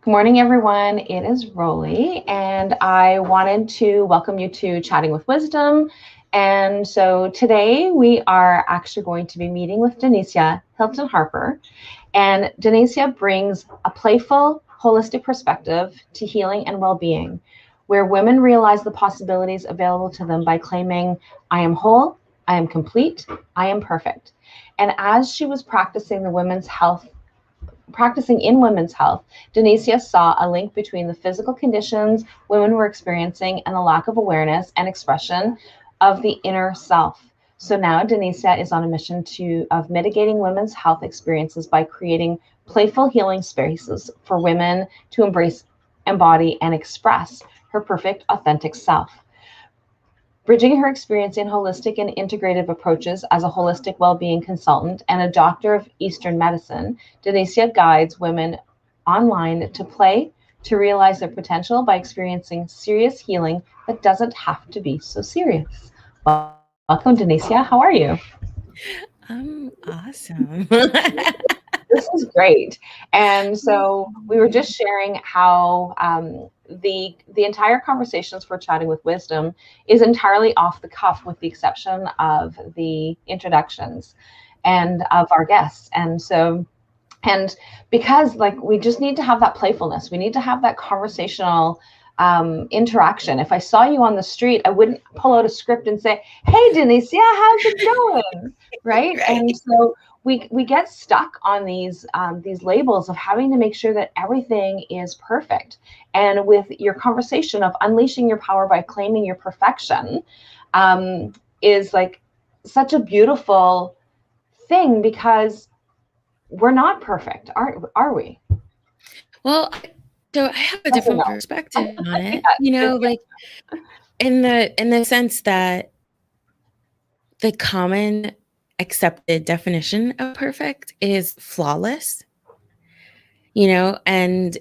Good morning, everyone. It is Rollie, and I wanted to welcome you to Chatting with Wisdom. And so today we are actually going to be meeting with De'Nicea Hilton Harper. And De'Nicea brings a playful, holistic perspective to healing and well-being, where women realize the possibilities available to them by claiming, I am whole, I am complete, I am perfect. And as she was practicing in women's health, De'Nicea saw a link between the physical conditions women were experiencing and the lack of awareness and expression of the inner self. So now De'Nicea is on a mission of mitigating women's health experiences by creating playful healing spaces for women to embrace, embody, and express her perfect, authentic self. Bridging her experience in holistic and integrative approaches as a holistic well-being consultant and a doctor of Eastern medicine, De'Nicea guides women online to play, to realize their potential by experiencing serious healing that doesn't have to be so serious. Welcome, De'Nicea. How are you? I'm awesome. This is great. And so we were just sharing how the entire conversations for Chatting with Wisdom is entirely off the cuff, with the exception of the introductions and of our guests. And because like we just need to have that playfulness, we need to have that conversational interaction. If I saw you on the street, I wouldn't pull out a script and say, "Hey, Denise, yeah, how's it going?" Right? Right. And so we get stuck on these labels of having to make sure that everything is perfect. And with your conversation of unleashing your power by claiming your perfection, is like such a beautiful thing, because we're not perfect, are we? Well, so I have a Yes or different no? perspective on it. Yeah. Like in the sense that the common accepted definition of perfect is flawless, and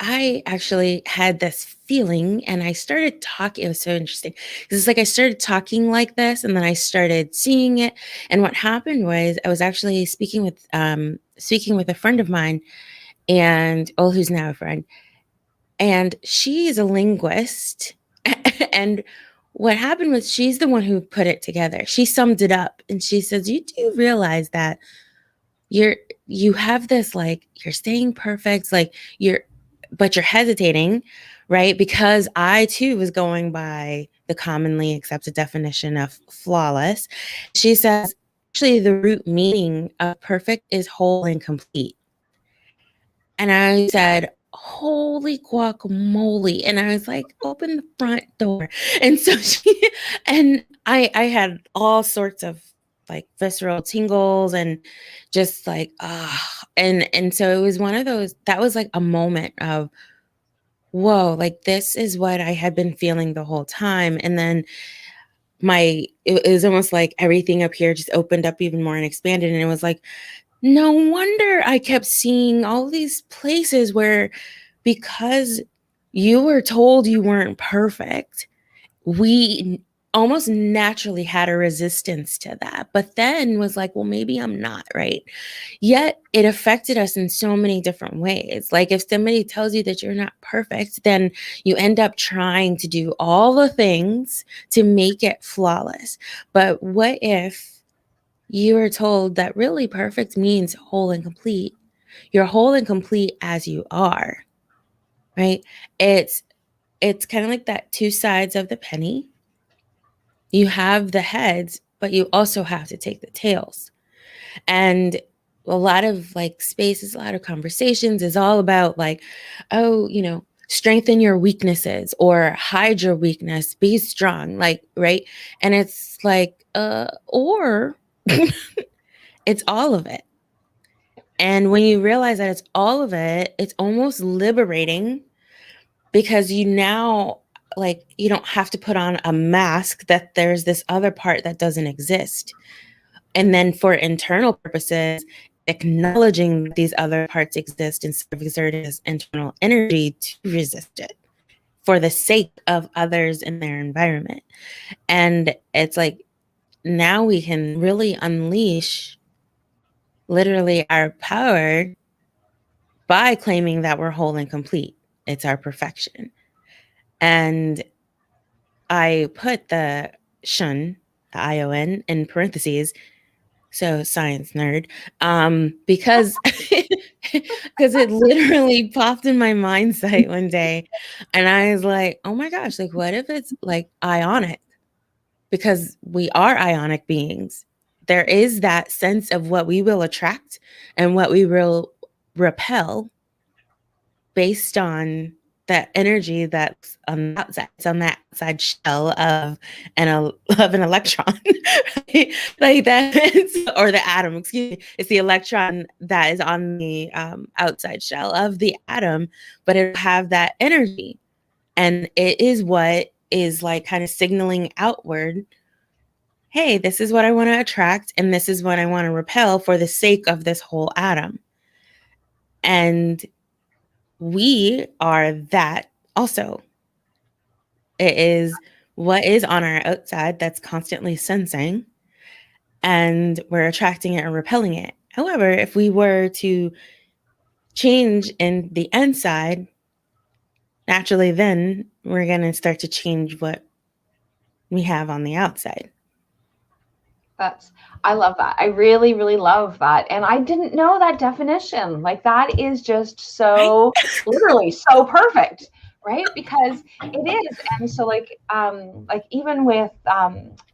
I actually had this feeling and I started talking. It was so interesting because it's like I started talking like this and then I started seeing it. And what happened was I was actually speaking with a friend of mine, and who's now a friend, and she is a linguist. And what happened was she's the one who put it together. She summed it up and she says, "You do realize that you're you have this, like, you're staying perfect, like but you're hesitating, right? Because I too was going by the commonly accepted definition of flawless." She says, actually, the root meaning of perfect is whole and complete. And I said, "Holy guacamole." And I was like, "Open the front door." And so I had all sorts of like visceral tingles and just like, and so it was one of those, that was like a moment of, whoa, like this is what I had been feeling the whole time. And then it was almost like everything up here just opened up even more and expanded. And it was like, no wonder I kept seeing all these places where, because you were told you weren't perfect, we almost naturally had a resistance to that. But then was like, well, maybe I'm not, right? Yet it affected us in so many different ways. Like if somebody tells you that you're not perfect, then you end up trying to do all the things to make it flawless. But what if you were told that really perfect means whole and complete? You're whole and complete as you are, right? It's kind of like that two sides of the penny. You have the heads, but you also have to take the tails. And a lot of like spaces, a lot of conversations is all about like, oh, strengthen your weaknesses or hide your weakness, be strong, like, right? And it's like, or it's all of it. And when you realize that it's all of it, it's almost liberating, because you now, like, you don't have to put on a mask that there's this other part that doesn't exist. And then for internal purposes, acknowledging that these other parts exist instead of exerting this internal energy to resist it for the sake of others in their environment. And it's like, now we can really unleash literally our power by claiming that we're whole and complete. It's our perfection. And I put the shun, the ION, in parentheses, so science nerd, because because it literally popped in my mindset one day, and I was like, oh my gosh, like what if it's like ionic? Because we are ionic beings. There is that sense of what we will attract and what we will repel based on that energy that's on the outside. It's on that outside shell of an electron, right? Like that, or the atom. Excuse me. It's the electron that is on the outside shell of the atom, but it'll have that energy, and it is what is like kind of signaling outward. Hey, this is what I want to attract, and this is what I want to repel for the sake of this whole atom. And we are that also. It is what is on our outside that's constantly sensing, and we're attracting it or repelling it. However, if we were to change in the inside, naturally, then we're going to start to change what we have on the outside. I love that. I really, really love that. And I didn't know that definition. Like that is just so literally so perfect, right? Because it is. And so like even with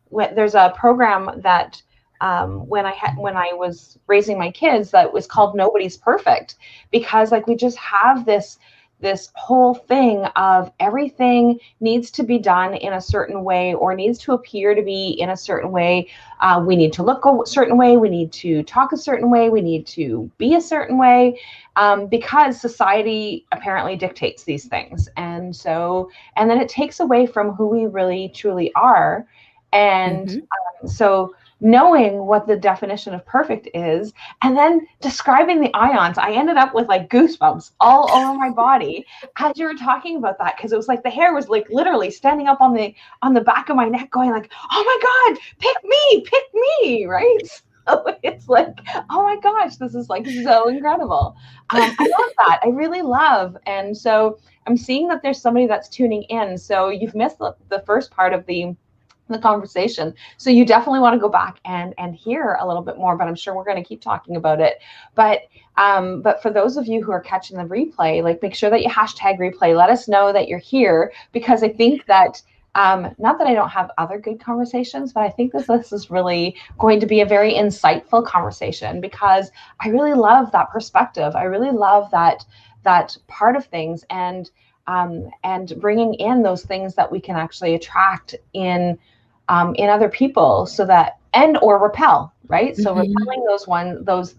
when there's a program that when I was raising my kids that was called Nobody's Perfect, because like we just have this whole thing of everything needs to be done in a certain way or needs to appear to be in a certain way. We need to look a certain way. We need to talk a certain way. We need to be a certain way because society apparently dictates these things. And then it takes away from who we really truly are. And so knowing what the definition of perfect is and then describing the ions, I ended up with like goosebumps all over my body as you were talking about that, because it was like the hair was like literally standing up on the back of my neck going like, oh my God, pick me, right? So it's like, oh my gosh, this is like so incredible. I love that. I really love. And so I'm seeing that there's somebody that's tuning in. So you've missed the first part of the conversation. So you definitely want to go back and hear a little bit more, but I'm sure we're going to keep talking about it. But for those of you who are catching the replay, like make sure that you hashtag replay. Let us know that you're here, because I think that not that I don't have other good conversations, but I think that this is really going to be a very insightful conversation, because I really love that perspective. I really love that part of things, and bringing in those things that we can actually attract in other people, so that or repel, right? So repelling those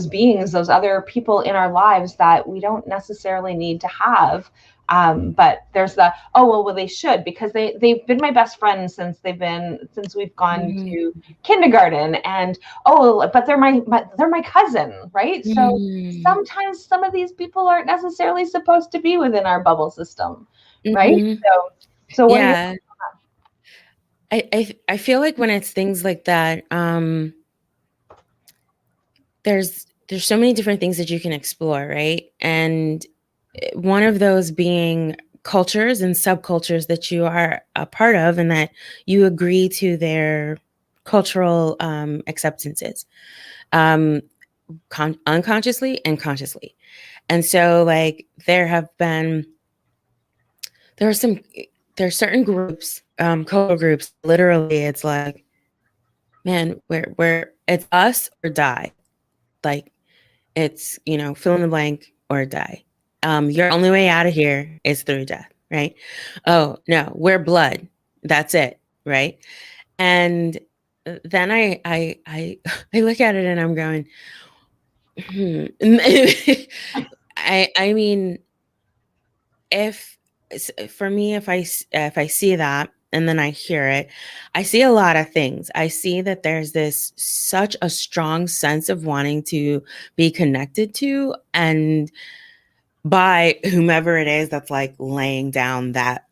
beings, those other people in our lives that we don't necessarily need to have. But there's well, they should, because they've been my best friends since we've gone to kindergarten, and but they're my cousin, right? So sometimes some of these people aren't necessarily supposed to be within our bubble system, right? So what yeah. I feel like when it's things like that, there's so many different things that you can explore, right? And one of those being cultures and subcultures that you are a part of, and that you agree to their cultural acceptances, unconsciously and consciously. And so like there are certain groups, cultural groups, literally it's like, man, we're it's us or die. Like it's, fill in the blank or die. Your only way out of here is through death, right? Oh no, we're blood. That's it, right? And then I I look at it and I'm going, I mean, if for me, if I see that and then I hear it, I see a lot of things. I see that there's such a strong sense of wanting to be connected to, and by whomever it is that's like laying down that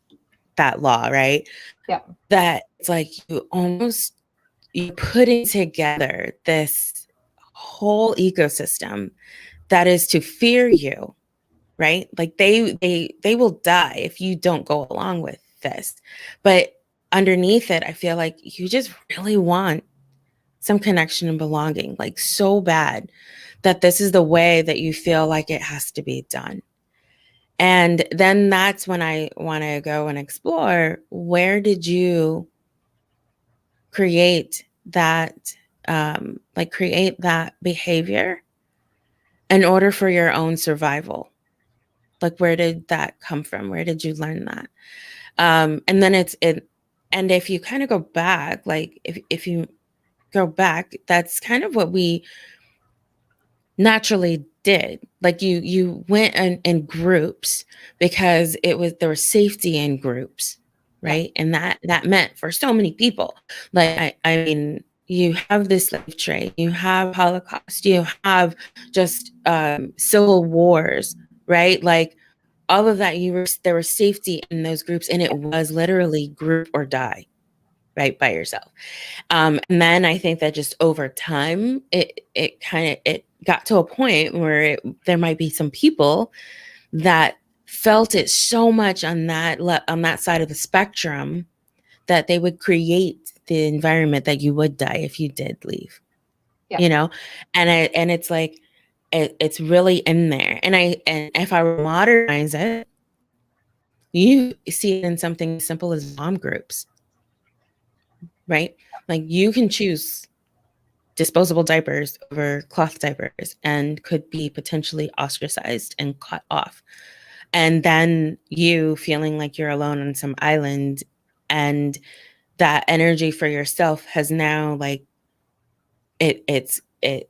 law, right? Yeah. That it's like you're putting together this whole ecosystem that is to fear you, right? Like they will die if you don't go along with this. But underneath it, I feel like you just really want some connection and belonging, like so bad that this is the way that you feel like it has to be done. And then that's when I want to go and explore, where did you create that, create that behavior in order for your own survival? Like, where did that come from? Where did you learn that? And then and if you kind of go back, like if you go back, that's kind of what we naturally did. Like you went in groups because there was safety in groups, right? And that meant for so many people, like I mean, you have this slave trade, you have Holocaust, you have just civil wars, right? Like all of that, there was safety in those groups, and it was literally group or die, right, by yourself. And then I think that just over time, it got to a point where there might be some people that felt it so much on that side of the spectrum that they would create the environment that you would die if you did leave. You know, and it's like it's really in there. And if I were to modernize it, you see it in something as simple as mom groups, right? Like you can choose disposable diapers over cloth diapers and could be potentially ostracized and cut off. And then you feeling like you're alone on some island, and that energy for yourself has now like it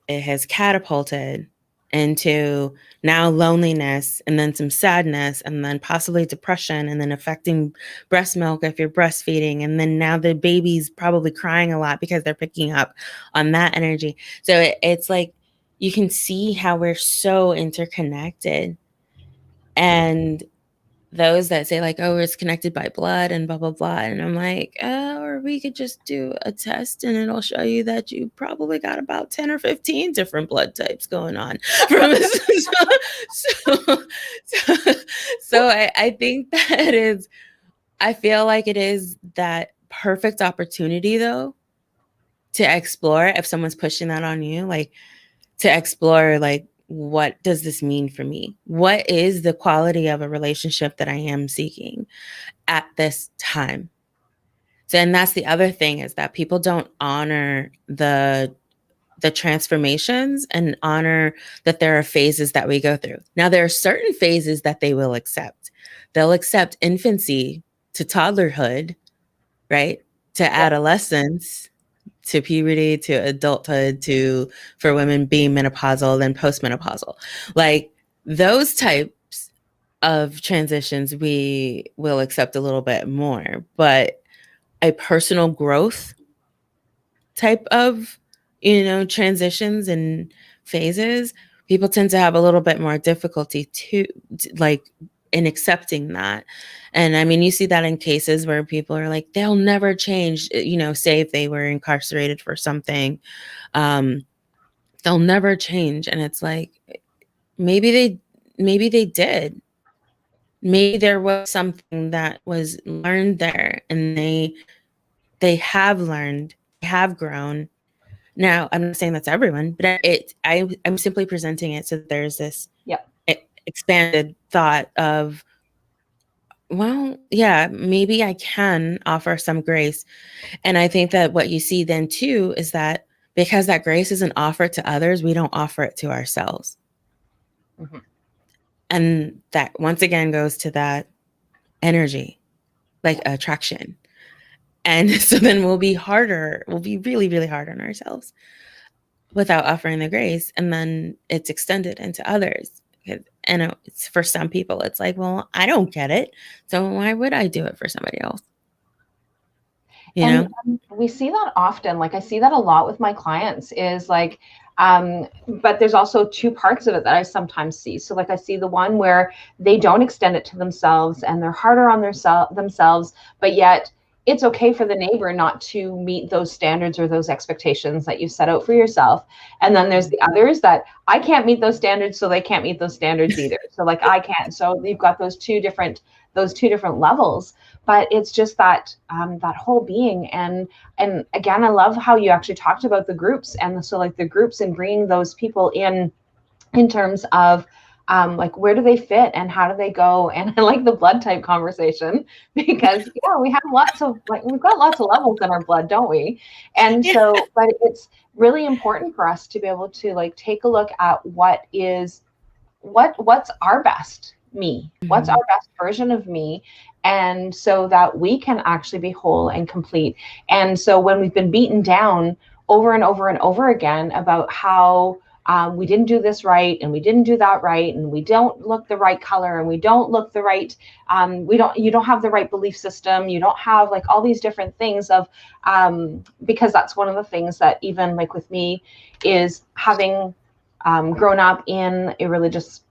has catapulted into now loneliness, and then some sadness, and then possibly depression, and then affecting breast milk if you're breastfeeding, and then now the baby's probably crying a lot because they're picking up on that energy. So it's like you can see how we're so interconnected. And those that say like, oh, it's connected by blood and blah, blah, blah. And I'm like, oh, or we could just do a test and it'll show you that you probably got about 10 or 15 different blood types going on. So I think that I feel like it is that perfect opportunity though, to explore if someone's pushing that on you, like to explore, like, what does this mean for me? What is the quality of a relationship that I am seeking at this time? So, and that's the other thing, is that people don't honor the transformations and honor that there are phases that we go through. Now, there are certain phases that they will accept. They'll accept infancy to toddlerhood, right? To adolescence, to puberty, to adulthood, for women being menopausal, then postmenopausal. Like those types of transitions we will accept a little bit more, but a personal growth type of, transitions and phases, people tend to have a little bit more difficulty like in accepting that. And I mean, you see that in cases where people are like, they'll never change, say if they were incarcerated for something, they'll never change. And it's like, maybe they did. Maybe there was something that was learned there, and they have learned, have grown. Now, I'm not saying that's everyone, but I'm simply presenting it so that there's this expanded thought of, well, yeah, maybe I can offer some grace. And I think that what you see then too is that because that grace isn't offered to others, we don't offer it to ourselves. Mm-hmm. And that once again goes to that energy, like attraction. And so then we'll be really, really hard on ourselves without offering the grace. And then it's extended into others. And it's, for some people, it's like, well, I don't get it, so why would I do it for somebody else? We see that often. Like I see that a lot with my clients, is like, but there's also two parts of it that I sometimes see. So like I see the one where they don't extend it to themselves and they're harder on themselves, but yet it's okay for the neighbor not to meet those standards or those expectations that you set out for yourself. And then there's the others that I can't meet those standards, so they can't meet those standards either. So like I can't. So you've got those two different levels. But it's just that that whole being. And again, I love how you actually talked about the groups, and so like the groups and bringing those people in terms of like where do they fit and how do they go. And I like the blood type conversation because yeah, we've got lots of levels in our blood, don't we? And Yeah. so, but it's really important for us to be able to like take a look at what's our best me, what's Mhm. our best version of me, and so that we can actually be whole and complete. And so when we've been beaten down over and over and over again about how we didn't do this right and we didn't do that right and we don't look the right color and we don't look the right you don't have the right belief system, you don't have like all these different things of because that's one of the things that even like with me is having grown up in a religious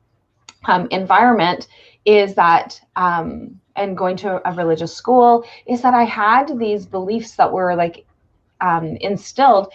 environment, is that and going to a religious school, is that I had these beliefs that were like instilled,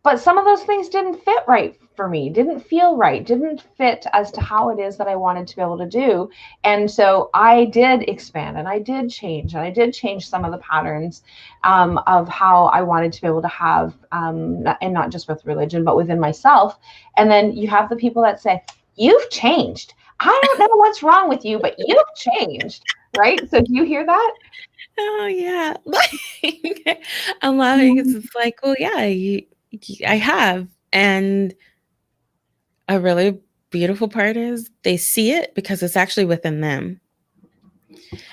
but some of those things didn't fit right for me, didn't feel right, didn't fit as to how it is that I wanted to be able to do. And so I did expand and I did change, and I did change some of the patterns of how I wanted to be able to have and not just with religion but within myself. And then you have the people that say, you've changed, I don't know what's wrong with you, but you've changed, right? So do you hear that? Oh yeah. Like, I'm laughing because Mhm. it's like, well, yeah, I have. And a really beautiful part is they see it because it's actually within them.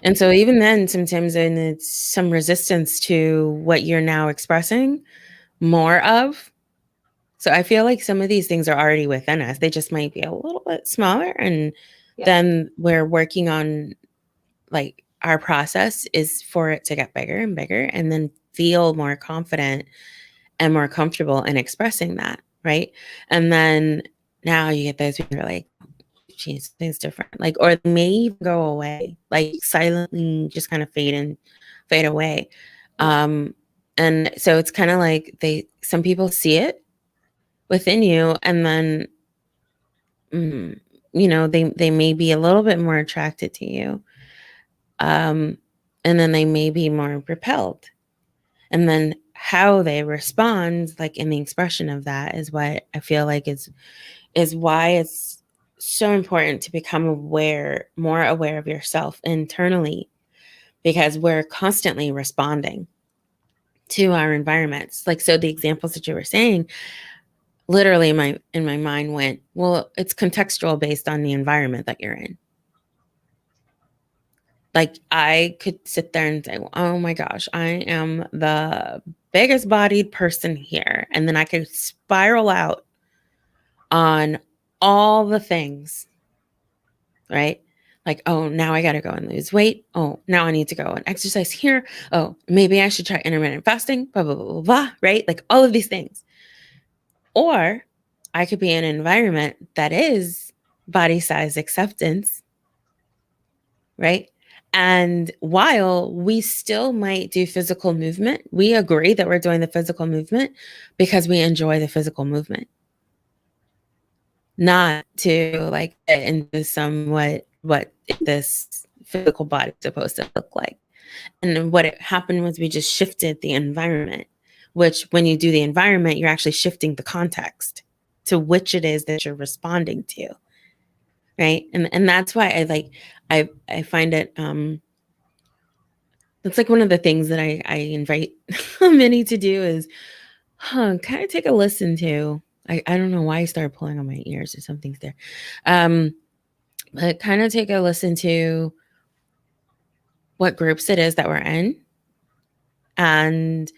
And so even then, sometimes and it's some resistance to what you're now expressing more of. So I feel like some of these things are already within us. They just might be a little bit smaller. And Yeah. then we're working on like our process is for it to get bigger and bigger and then feel more confident and more comfortable in expressing that. Right. And then now you get those people who are like, geez, things different. Like, or they may even go away, like silently just kind of fade away. Yeah. And so it's kind of like some people see it within you and then they may be a little bit more attracted to you, and then they may be more repelled, and then how they respond like in the expression of that is what I feel like is why it's so important to become more aware of yourself internally, because we're constantly responding to our environments. Like, so the examples that you were saying, literally in my mind went, well, it's contextual based on the environment that you're in. Like I could sit there and say, oh my gosh, I am the biggest bodied person here. And then I could spiral out on all the things, right? Like, oh, now I got to go and lose weight. Oh, now I need to go and exercise here. Oh, maybe I should try intermittent fasting, blah, blah, blah, blah, blah, right? Like all of these things. Or I could be in an environment that is body size acceptance, right? And while we still might do physical movement, we agree that we're doing the physical movement because we enjoy the physical movement, not to like get into what this physical body is supposed to look like. And what it happened was we just shifted the environment, which when you do the environment, you're actually shifting the context to which it is that you're responding to. Right. And that's why I find it that's like one of the things that I invite many to do is kind of take a listen to. I don't know why I started pulling on my ears or something's there. Um, but kind of take a listen to what groups it is that we're in and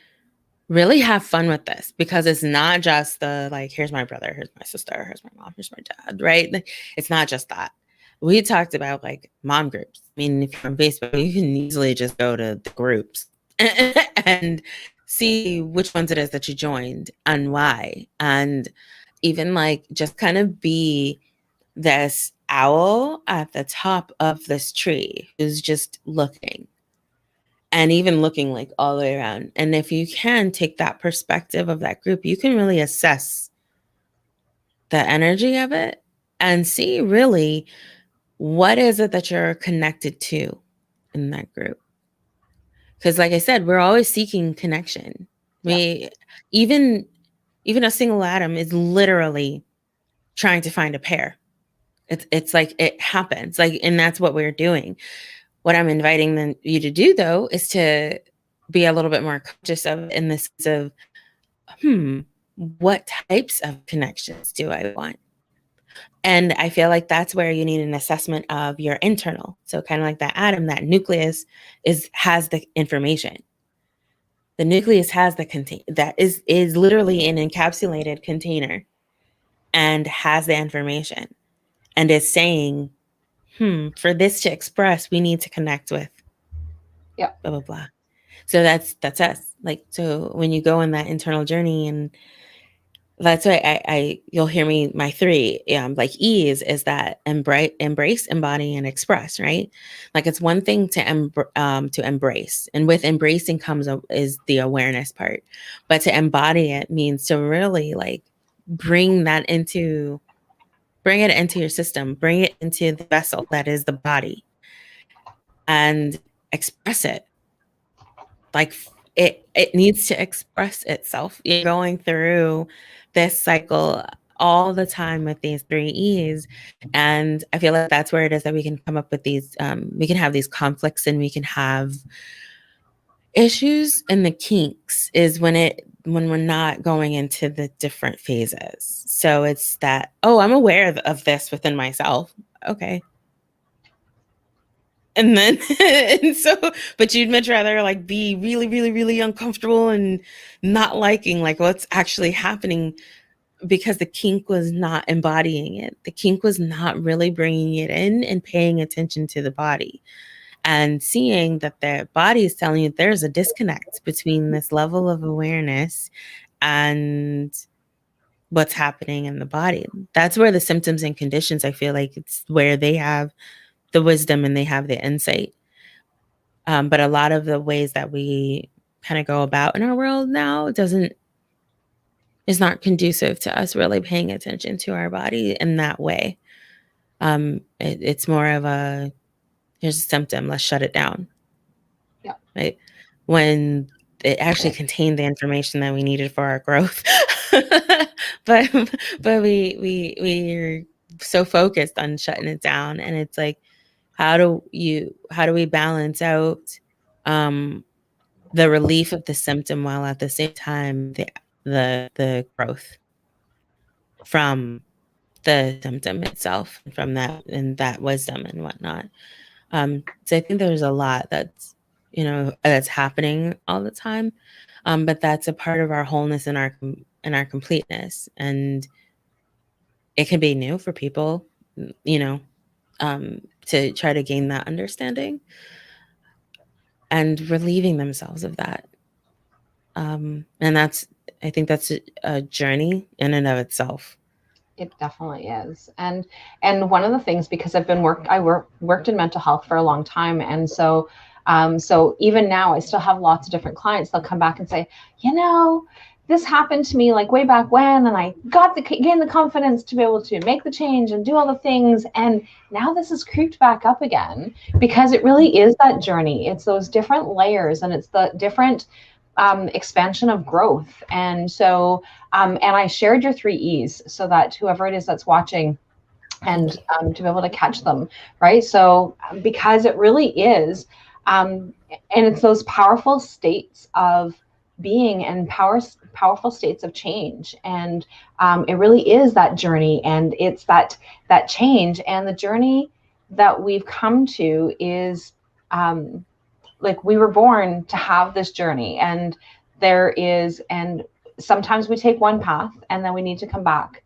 really have fun with this, because it's not just the like, here's my brother, here's my sister, here's my mom, here's my dad, right? Like, it's not just that. We talked about like mom groups. I mean, if you're on Facebook, you can easily just go to the groups and see which ones it is that you joined and why. And even like just kind of be this owl at the top of this tree who's just looking and even looking like all the way around. And if you can take that perspective of that group, you can really assess the energy of it and see really what is it that you're connected to in that group. Because like I said, we're always seeking connection. We even a single atom is literally trying to find a pair. It's like it happens. Like, and that's what we're doing. What I'm inviting you to do though is to be a little bit more conscious of in the sense of, what types of connections do I want? And I feel like that's where you need an assessment of your internal. So kind of like that atom, that nucleus has the information. The nucleus has the that is literally an encapsulated container and has the information and is saying, for this to express, we need to connect with blah, blah, blah. So that's us. Like, so when you go on that internal journey, and that's why you'll hear me, my 3, like E's is that embrace, embody, and express, right? Like, it's one thing to embrace, and with embracing is the awareness part, but to embody it means to really like bring it into your system, bring it into the vessel that is the body, and express it. Like, it needs to express itself. You're going through this cycle all the time with these 3 E's. And I feel like that's where it is that we can come up with these, we can have these conflicts and we can have issues. And the kinks is when we're not going into the different phases. So it's that, I'm aware of this within myself. Okay. And then, but you'd much rather like be really, really, really uncomfortable and not liking like what's actually happening, because the kink was not embodying it. The kink was not really bringing it in and paying attention to the body and seeing that the body is telling you there's a disconnect between this level of awareness and what's happening in the body. That's where the symptoms and conditions, I feel like it's where they have the wisdom and they have the insight. But a lot of the ways that we kind of go about in our world now is not conducive to us really paying attention to our body in that way. It's more of here's a symptom, let's shut it down. Yeah. Right. When it actually contained the information that we needed for our growth. but we're so focused on shutting it down. And it's like, how do we balance out the relief of the symptom while at the same time the growth from the symptom itself, from that and that wisdom and whatnot. So I think there's a lot that's happening all the time, but that's a part of our wholeness and our completeness, and it can be new for people, to try to gain that understanding and relieving themselves of that. And I think that's a journey in and of itself. It definitely is. And one of the things, because I worked in mental health for a long time. And so even now I still have lots of different clients. They'll come back and say, this happened to me like way back when, and I gained the confidence to be able to make the change and do all the things. And now this has creeped back up again, because it really is that journey. It's those different layers, and it's the different expansion of growth. And so, and I shared your 3 E's so that whoever it is that's watching and to be able to catch them, right? So, because it really is, and it's those powerful states of being and powerful states of change. And it really is that journey, and it's that change, and the journey that we've come to is like, we were born to have this journey, and sometimes we take one path and then we need to come back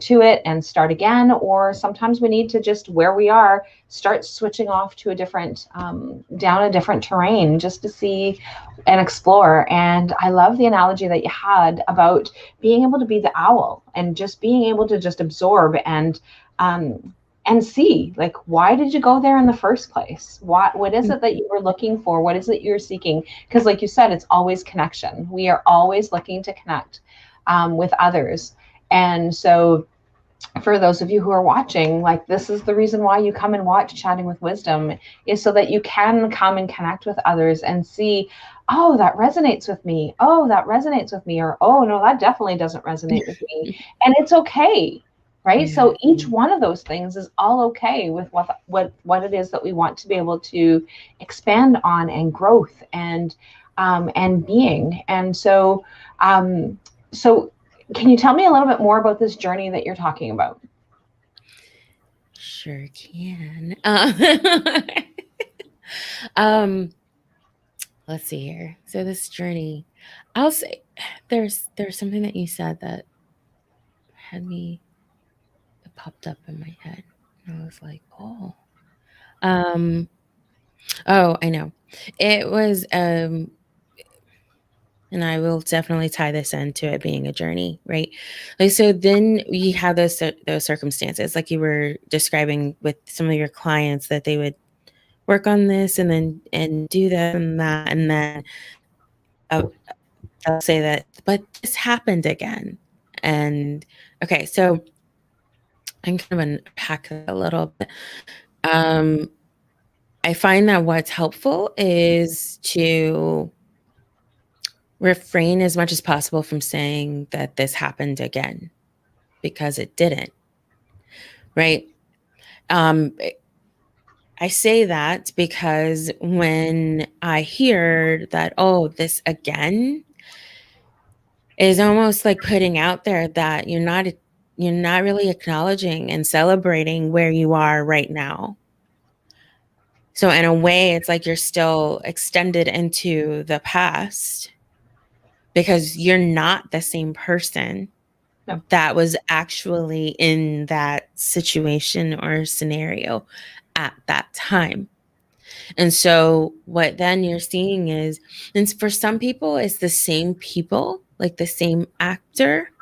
to it and start again, or sometimes we need to just, where we are, start switching off to a different, down a different terrain, just to see and explore. And I love the analogy that you had about being able to be the owl and just being able to just absorb and and see, like, why did you go there in the first place? What is it that you were looking for? What is it you're seeking? Because like you said, it's always connection. We are always looking to connect with others. And so for those of you who are watching, like, this is the reason why you come and watch Chatting with Wisdom, is so that you can come and connect with others and see, oh, that resonates with me. Oh, that resonates with me. Or, oh, no, that definitely doesn't resonate with me. And it's okay. Right. Yeah. So each one of those things is all okay with what it is that we want to be able to expand on, and growth, and being. And so, so can you tell me a little bit more about this journey that you're talking about? Sure can. Um, let's see here. So this journey, I'll say there's something that you said that had me, it popped up in my head. And I was like, oh. Oh, I know. It was and I will definitely tie this into it being a journey, right? Like, so then we have those circumstances, like you were describing with some of your clients, that they would work on this and then do that and that, and then I'll say that, but this happened again. And okay, so I'm kind of unpack that a little bit. I find that what's helpful is to refrain as much as possible from saying that this happened again, because it didn't, right? I say that because when I hear that, oh, this again, is almost like putting out there that you're not really acknowledging and celebrating where you are right now. So in a way, it's like you're still extended into the past, because you're not the same person that was actually in that situation or scenario at that time. And so what then you're seeing is, and for some people, it's the same people, like the same actor.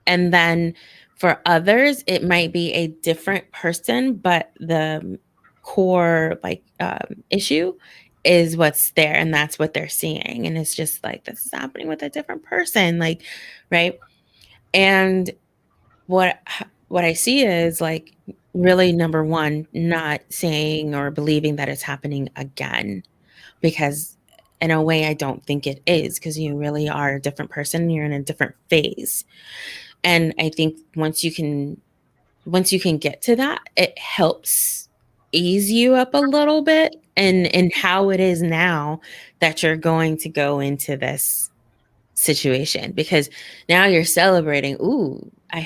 And then for others, it might be a different person, but the core issue is what's there, and that's what they're seeing. And it's just like, this is happening with a different person, like, right? And what I see is, like, really, number one, not saying or believing that it's happening again, because in a way I don't think it is, because you really are a different person, you're in a different phase. And I think once you can get to that, it helps ease you up a little bit and how it is now that you're going to go into this situation, because now you're celebrating, ooh, I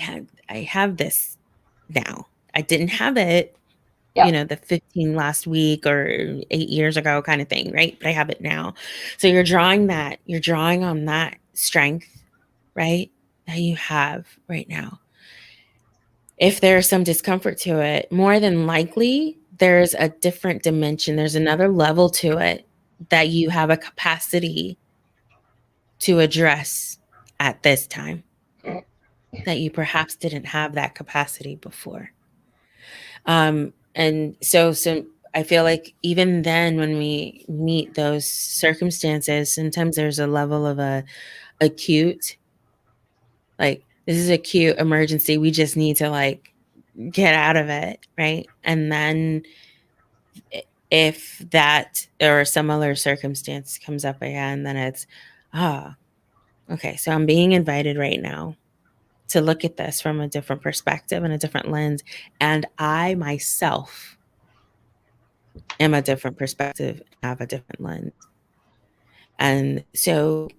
have this now. I didn't have it, the 15 last week or 8 years ago kind of thing, right? But I have it now. So you're drawing on that strength, right? That you have right now. If there's some discomfort to it, more than likely there's a different dimension. There's another level to it that you have a capacity to address at this time, that you perhaps didn't have that capacity before. And so I feel like even then, when we meet those circumstances, sometimes there's a level of a acute, like, this is acute emergency. We just need to, like, get out of it, right? And then if that or some other circumstance comes up again, then it's, okay, so I'm being invited right now to look at this from a different perspective and a different lens. And I myself am a different perspective, have a different lens. And so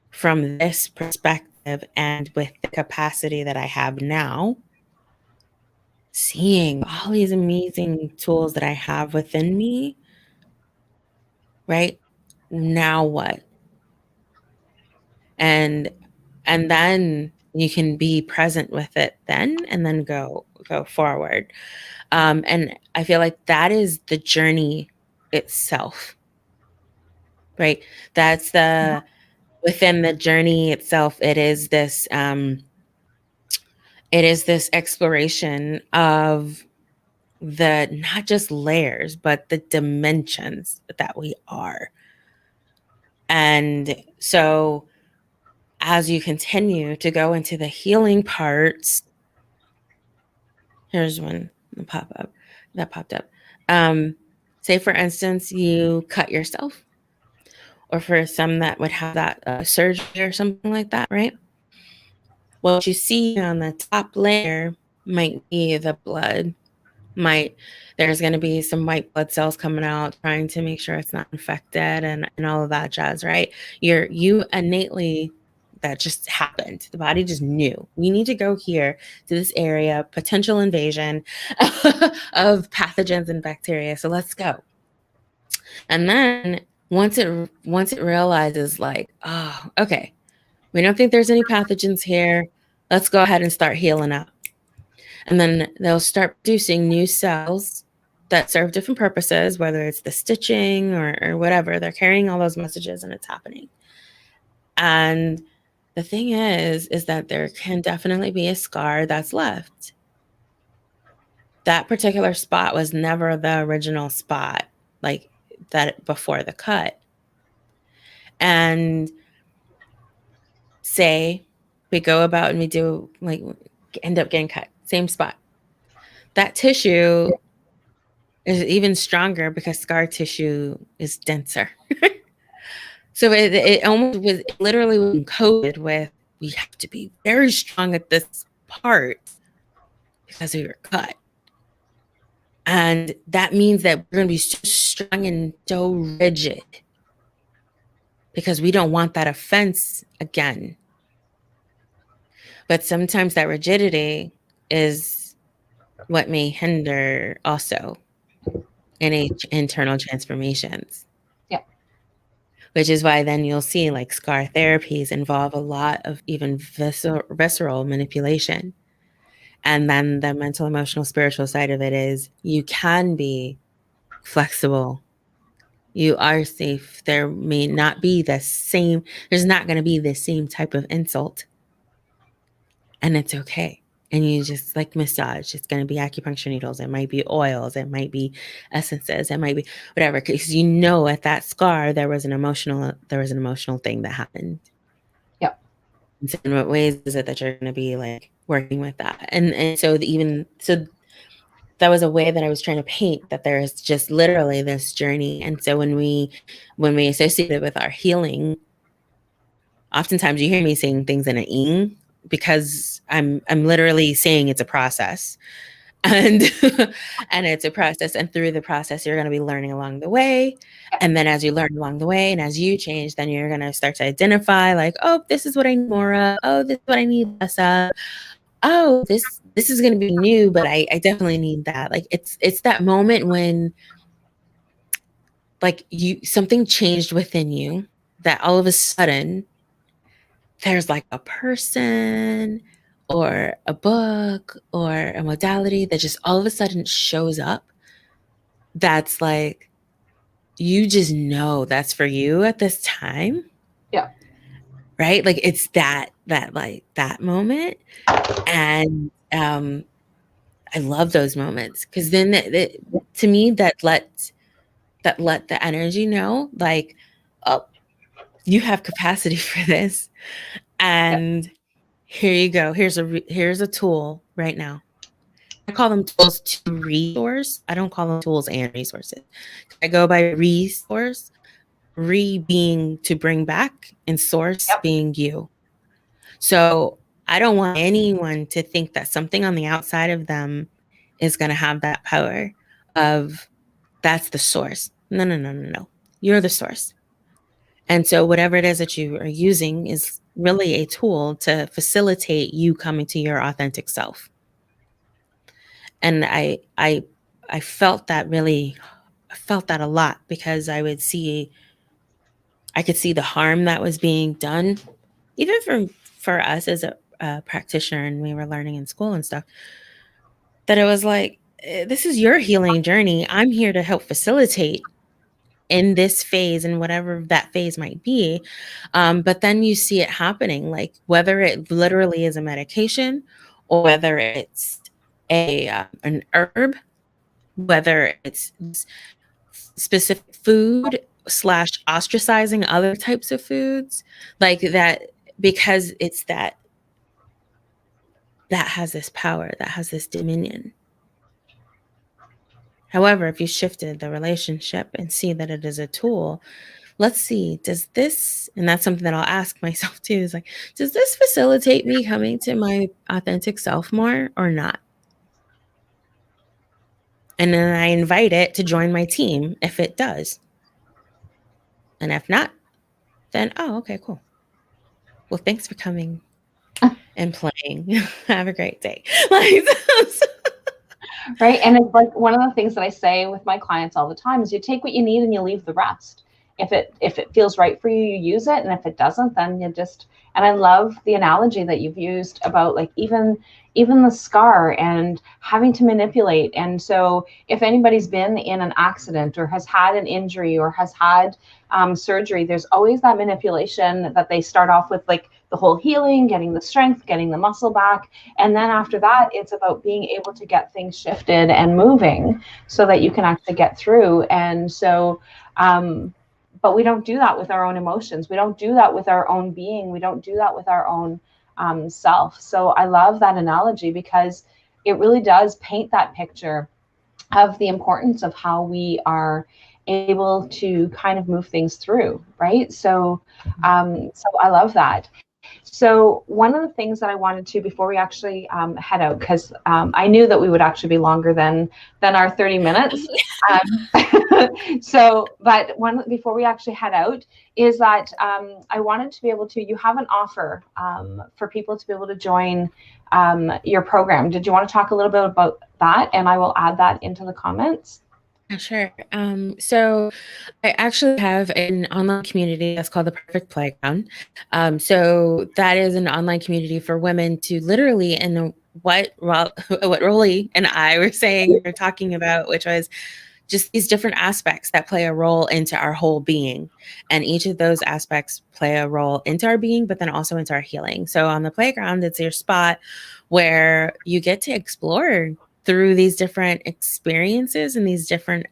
from this perspective, and with the capacity that I have now, seeing all these amazing tools that I have within me, right? Now what? And then you can be present with it then, and then go forward. And I feel like that is the journey itself, right? That's within the journey itself, it is this exploration of the not just layers, but the dimensions that we are. And so as you continue to go into the healing parts, here's one that popped up. Say for instance, you cut yourself, or for some that would have that surgery or something like that, right? What you see on the top layer might be the blood. There's going to be some white blood cells coming out, trying to make sure it's not infected and all of that jazz, right? You innately, that just happened. The body just knew we need to go here to this area, potential invasion of pathogens and bacteria. So let's go. And then once it realizes like, oh, okay, we don't think there's any pathogens here. Let's go ahead and start healing up. And then they'll start producing new cells that serve different purposes, whether it's the stitching or whatever. They're carrying all those messages and it's happening. And the thing is that there can definitely be a scar that's left. That particular spot was never the original spot, like that before the cut. And say we go about and we do like end up getting cut, same spot. That tissue is even stronger because scar tissue is denser. So it almost was literally encoded with, we have to be very strong at this part because we were cut. And that means that we're going to be so strong and so rigid because we don't want that offense again. But sometimes that rigidity is what may hinder also internal transformations. Yeah. Which is why then you'll see like scar therapies involve a lot of even visceral manipulation. And then the mental, emotional, spiritual side of it is you can be flexible. You are safe. There may not be there's not going to be the same type of insult. And it's okay. And you just like massage. It's going to be acupuncture needles. It might be oils. It might be essences. It might be whatever. Because you know at that scar, there was an emotional thing that happened. Yep. And so in what ways is it that you're going to be like working with that? And so that was a way that I was trying to paint that there is just literally this journey. And so when we associate it with our healing, oftentimes you hear me saying things in an ing because I'm literally saying it's a process. And and it's a process, and through the process you're going to be learning along the way. And then as you learn along the way and as you change, then you're going to start to identify like, oh, this is what I need more of. Oh, this is what I need less of. Oh, this is going to be new, but I definitely need that. Like it's that moment when like something changed within you that all of a sudden there's like a person or a book or a modality that just all of a sudden shows up. That's like, you just know that's for you at this time. Yeah. Right. Like it's that moment. And, I love those moments because then to me that let the energy know like, oh, you have capacity for this. And here you go. Here's a tool right now. I call them tools to resource. I don't call them tools and resources. I go by resource, being to bring back, and source being you. So I don't want anyone to think that something on the outside of them is going to have that power of that's the source. No. You're the source. And so whatever it is that you are using is really a tool to facilitate you coming to your authentic self. And I felt that a lot because I could see the harm that was being done, even for us as a practitioner, and we were learning in school and stuff, that it was like, this is your healing journey. I'm here to help facilitate in this phase and whatever that phase might be. But then you see it happening, like whether it literally is a medication or whether it's an herb whether it's specific food / ostracizing other types of foods, like that, because it's that has this power, that has this dominion. However, if you shifted the relationship and see that it is a tool, let's see, does this, and that's something that I'll ask myself too, is like, does this facilitate me coming to my authentic self more or not? And then I invite it to join my team if it does. And if not, then, oh, okay, cool. Well, thanks for coming and playing. Have a great day. Right. And it's like one of the things that I say with my clients all the time is you take what you need and you leave the rest. If it feels right for you, you use it. And if it doesn't, then you just, and I love the analogy that you've used about like even the scar and having to manipulate. And so if anybody's been in an accident or has had an injury or has had surgery, there's always that manipulation that they start off with, like the whole healing, getting the strength, getting the muscle back. And then after that, it's about being able to get things shifted and moving so that you can actually get through. And so, but we don't do that with our own emotions. We don't do that with our own being. We don't do that with our own self. So I love that analogy because it really does paint that picture of the importance of how we are able to kind of move things through, right? So, so I love that. So one of the things that I wanted to, before we actually head out, because I knew that we would actually be longer than our 30 minutes. So, but before we actually head out, is that I wanted to be able to, you have an offer for people to be able to join your program. Did you want to talk a little bit about that? And I will add that into the comments. Sure. So I actually have an online community that's called the Perfect Playground. So that is an online community for women to literally, and what Rollie and I were saying, we were talking about, which was just these different aspects that play a role into our whole being. And each of those aspects play a role into our being, but then also into our healing. So on the playground, it's your spot where you get to explore through these different experiences and these different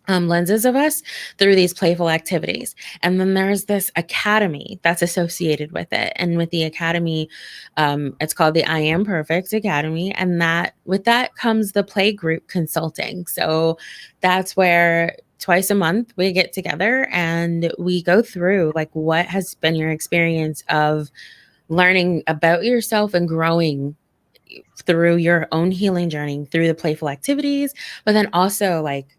lenses of us through these playful activities. And then there's this academy that's associated with it. And with the academy, it's called the I Am Perfect Academy. And that with that comes the play group consulting. So that's where twice a month we get together and we go through like, what has been your experience of learning about yourself and growing through your own healing journey, through the playful activities, but then also like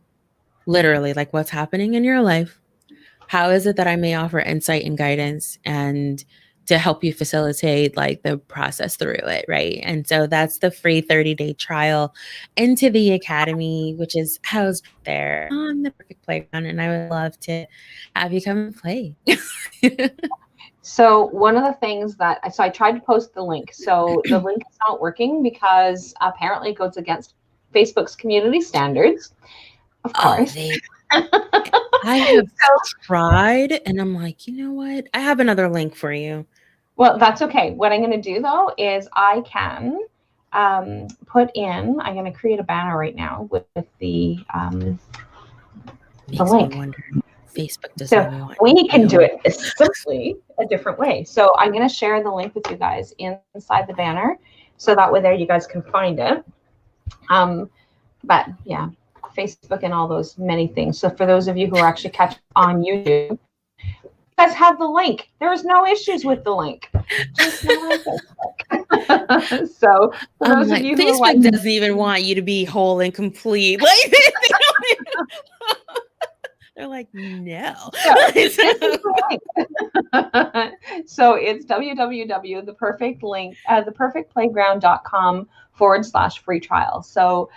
literally like what's happening in your life. How is it that I may offer insight and guidance and to help you facilitate like the process through it, right? And so that's the free 30-day trial into the academy, which is housed there on the Perfect Playground. And I would love to have you come and play. So one of the things so I tried to post the link. So the link is not working because apparently it goes against Facebook's community standards. Of course. I have tried and I'm like, you know what? I have another link for you. Well, that's okay. What I'm going to do though is I can put in, I'm going to create a banner right now with the link. Facebook doesn't even want we can do it simply a different way. So I'm going to share the link with you guys inside the banner, so that way there you guys can find it. But yeah, Facebook and all those many things. So for those of you who are actually catching on YouTube, you guys have the link. There's no issues with the link. Just not on Facebook. So for those of you who Facebook doesn't even want you to be whole and complete. Like they're like, no. So it's www.theperfectplayground.com/free trial. So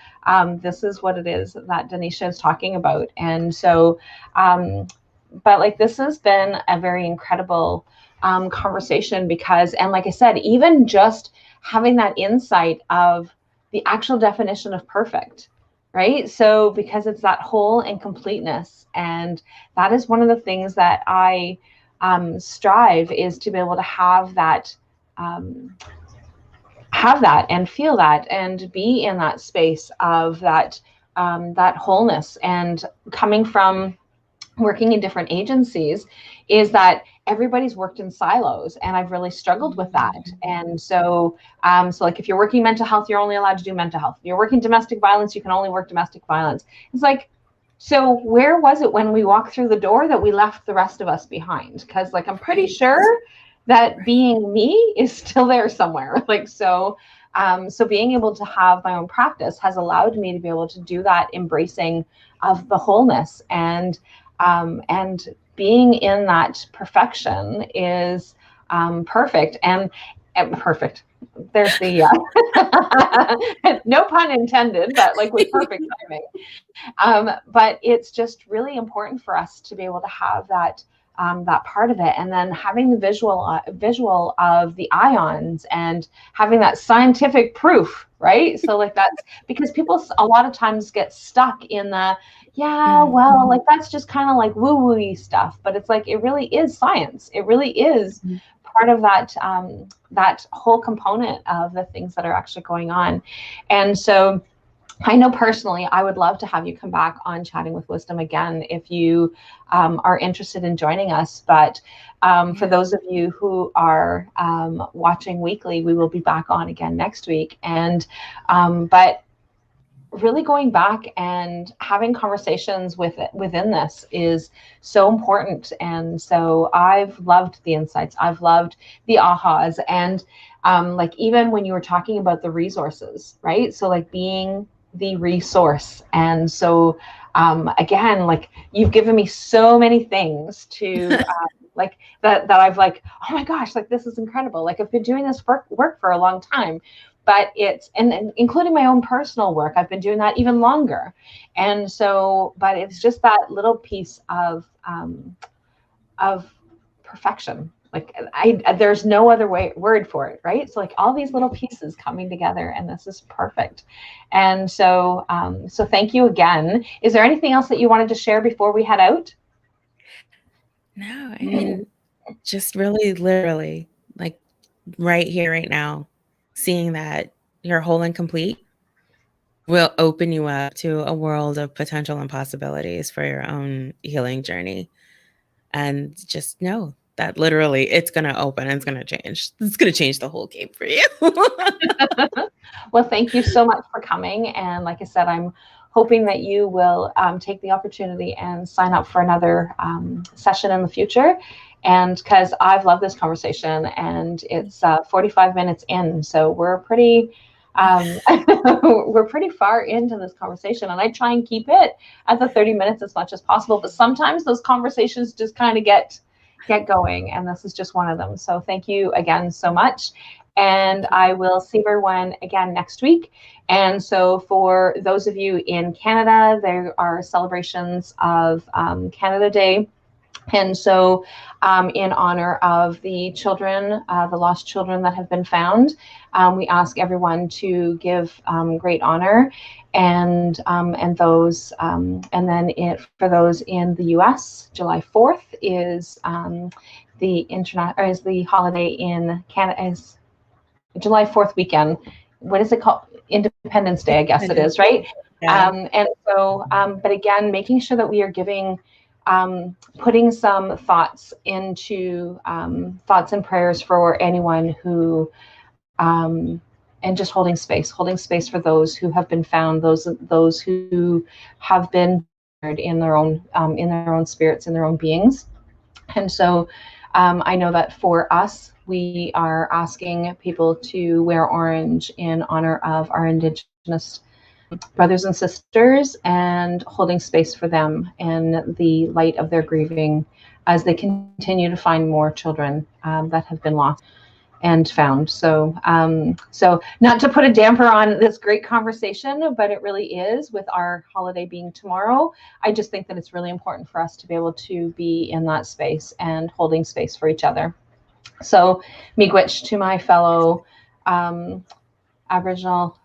this is what it is that De'Nicea is talking about. And so, but like this has been a very incredible conversation because, and like I said, even just having that insight of the actual definition of perfect, right? So because it's that whole and completeness. And that is one of the things that I strive, is to be able to have that and feel that and be in that space of that that wholeness. And coming from working in different agencies is that everybody's worked in silos, and I've really struggled with that. And so like if you're working mental health, you're only allowed to do mental health. If you're working domestic violence, you can only work domestic violence. It's like, so where was it when we walked through the door that we left the rest of us behind? Because like I'm pretty sure that being me is still there somewhere. Like so being able to have my own practice has allowed me to be able to do that embracing of the wholeness, and being in that perfection is perfect and perfect. There's the no pun intended, but like with perfect timing. But it's just really important for us to be able to have that part of it, and then having the visual of the ions and having that scientific proof, right? So like that's because people a lot of times get stuck in the well, like that's just kind of like woo-woo-y stuff, but it's like it really is science. It really is part of that that whole component of the things that are actually going on. And so I know personally, I would love to have you come back on Chatting with Wisdom again if you are interested in joining us. But for those of you who are watching weekly, we will be back on again next week. And but really going back and having conversations within this is so important. And so I've loved the insights. I've loved the ahas. And like even when you were talking about the resources, right? So like being the resource. And so again, like you've given me so many things to like that I've like, oh my gosh, like this is incredible. Like I've been doing this work for a long time, but it's, and including my own personal work, I've been doing that even longer. And so, but it's just that little piece of perfection. Like there's no other word for it, right? So like all these little pieces coming together, and this is perfect. And so, so thank you again. Is there anything else that you wanted to share before we head out? No, I mean, just really literally like right here, right now, seeing that you're whole and complete will open you up to a world of potential and possibilities for your own healing journey. And just know that literally it's going to open and it's going to change. It's going to change the whole game for you. Well, thank you so much for coming. And like I said, I'm hoping that you will take the opportunity and sign up for another session in the future. And because I've loved this conversation, and it's 45 minutes in, so we're pretty we're pretty far into this conversation, and I try and keep it at the 30 minutes as much as possible. But sometimes those conversations just kind of get going, and this is just one of them. So thank you again so much. And I will see everyone again next week. And so for those of you in Canada, there are celebrations of Canada Day. And so in honor of the children, the lost children that have been found, we ask everyone to give great honor. And those, and then for those in the US, July 4th is the holiday in Canada, is July 4th weekend. What is it called? Independence Day, I guess it is, right? Yeah. And so, but again, making sure that we are giving, putting some thoughts into thoughts and prayers for anyone who, and just holding space for those who have been found, those who have been in their own spirits, in their own beings. And so I know that for us, we are asking people to wear orange in honor of our Indigenous brothers and sisters, and holding space for them in the light of their grieving as they continue to find more children that have been lost and found. So so not to put a damper on this great conversation, but it really is, with our holiday being tomorrow. I just think that it's really important for us to be able to be in that space and holding space for each other. So miigwech to my fellow Aboriginal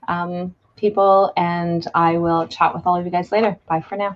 people, and I will chat with all of you guys later. Bye for now.